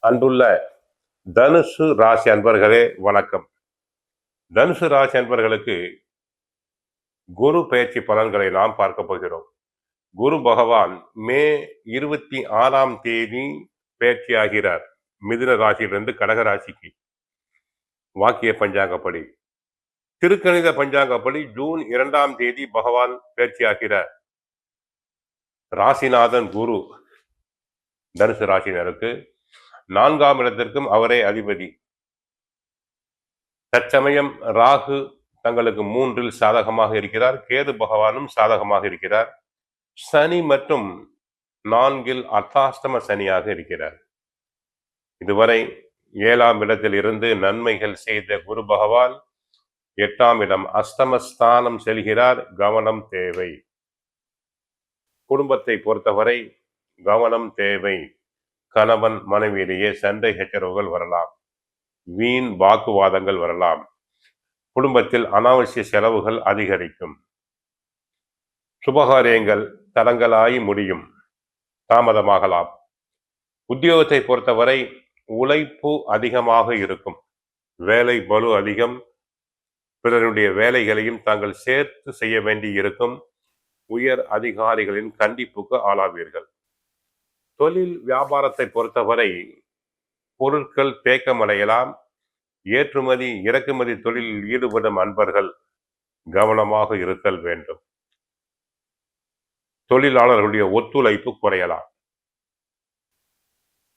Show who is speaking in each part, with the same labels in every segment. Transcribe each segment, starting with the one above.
Speaker 1: அன்புள்ள தனுசு ராசி அன்பர்களே வணக்கம். தனுசு ராசி அன்பர்களுக்கு குரு பயிற்சி பலன்களை நாம் பார்க்க போகிறோம். குரு பகவான் மே 26ஆம் தேதி பயிற்சி ஆகிறார். மிதுன ராசியிலிருந்து கடக ராசிக்கு வாக்கிய பஞ்சாங்கப்படி. திருக்கணித பஞ்சாங்கப்படி ஜூன் 2ஆம் தேதி பகவான் பயிற்சி ஆகிறார். ராசிநாதன் குரு தனுசு ராசினருக்கு 4ஆம் இடத்திற்கும் அவரே அதிபதி. தற்சமயம் ராகு தங்களுக்கு 3இல் சாதகமாக இருக்கிறார். கேது பகவானும் சாதகமாக இருக்கிறார். சனி மற்றும் 4இல் அர்த்தாஷ்டம சனியாக இருக்கிறார். இதுவரை 7ஆம் இடத்தில் இருந்து நன்மைகள் செய்த குரு பகவான் 8ஆம் இடம் அஷ்டமஸ்தானம் செல்கிறார். கவனம் தேவை. குடும்பத்தை பொறுத்தவரை கவனம் தேவை. கணவன் மனைவியிலேயே சண்டை சச்சரவுகள் வரலாம். வீண் வாக்குவாதங்கள் வரலாம். குடும்பத்தில் அனாவசிய செலவுகள் அதிகரிக்கும். சுபகாரியங்கள் தடங்கலாகி முடியும், தாமதமாகலாம். உத்தியோகத்தை பொறுத்தவரை உழைப்பு அதிகமாக இருக்கும். வேலை பளு அதிகம். பிறருடைய வேலைகளையும் தாங்கள் சேர்த்து செய்ய வேண்டி இருக்கும். உயர் அதிகாரிகளின் கண்டிப்புக்கு ஆளாவீர்கள். தொழில் வியாபாரத்தை பொறுத்தவரை பொருட்கள் தேக்கமடையலாம். ஏற்றுமதி இறக்குமதி தொழிலில் ஈடுபடும் அன்பர்கள் கவனமாக இருத்தல் வேண்டும். தொழிலாளர்களுடைய ஒத்துழைப்பு குறையலாம்.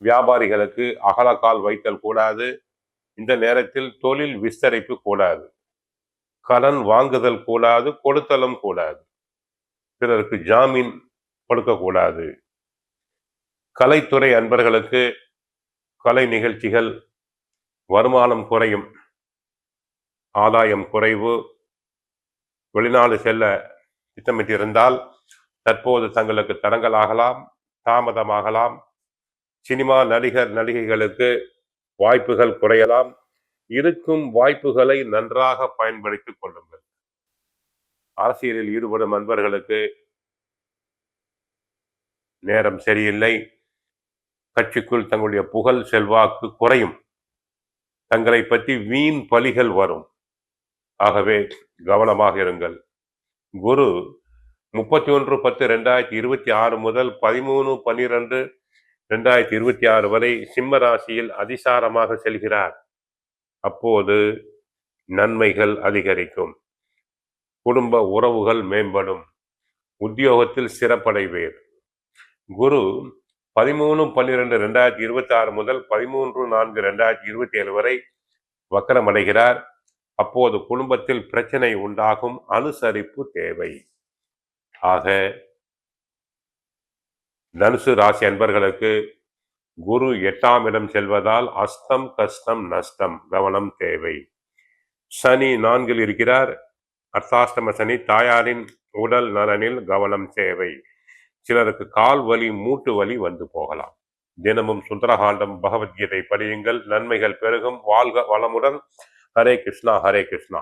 Speaker 1: வியாபாரிகளுக்கு அகலக்கால் வைத்தல் கூடாது. இந்த நேரத்தில் தொழில் விஸ்தரிப்பு கூடாது. கடன் வாங்குதல் கூடாது, கொடுத்தலும் கூடாது. பிறருக்கு ஜாமீன் கொடுக்கக்கூடாது. கலைத்துறை அன்பர்களுக்கு கலை நிகழ்ச்சிகள் வருமானம் குறையும், ஆதாயம் குறைவு. வெளிநாடு செல்ல திட்டமிட்டிருந்தால் தற்போது தங்களுக்கு தடங்கலாகலாம், தாமதமாகலாம். சினிமா நடிகர் நடிகைகளுக்கு வாய்ப்புகள் குறையலாம். இருக்கும் வாய்ப்புகளை நன்றாக பயன்படுத்திக் கொள்ளுங்கள். அரசியலில் ஈடுபடும் அன்பர்களுக்கு நேரம் சரியில்லை. கட்சிக்குள் தங்களுடைய புகழ் செல்வாக்கு குறையும். தங்களை பற்றி வீண் பலிகள் வரும். ஆகவே கவனமாக இருங்கள். குரு 31/10/2026 முதல் 13/12/2026 வரை சிம்ம ராசியில் அதிசாரமாக செல்கிறார். அப்போது நன்மைகள் அதிகரிக்கும். குடும்ப உறவுகள் மேம்படும். உத்தியோகத்தில் சிறப்படைவீர். குரு 13/12/2026 முதல் 13/4/2027 வரை வக்கரமடைகிறார். அப்போது குடும்பத்தில் பிரச்சனை உண்டாகும். அனுசரிப்பு தேவை. ஆக தனுசு ராசி அன்பர்களுக்கு குரு 8ஆம் இடம் செல்வதால் அஸ்தம் கஷ்டம் நஷ்டம், கவனம் தேவை. சனி 4இல் இருக்கிறார். அர்த்தாஷ்டம சனி. தாயாரின் உடல் நலனில் கவனம் தேவை. சிலருக்கு கால் வலி, மூட்டு வலி வந்து போகலாம். தினமும் சுந்தரகாண்டம் பகவத்கீதை படியுங்கள். நன்மைகள் பெருகும். வாழ்க வளமுடன். ஹரே கிருஷ்ணா, ஹரே கிருஷ்ணா.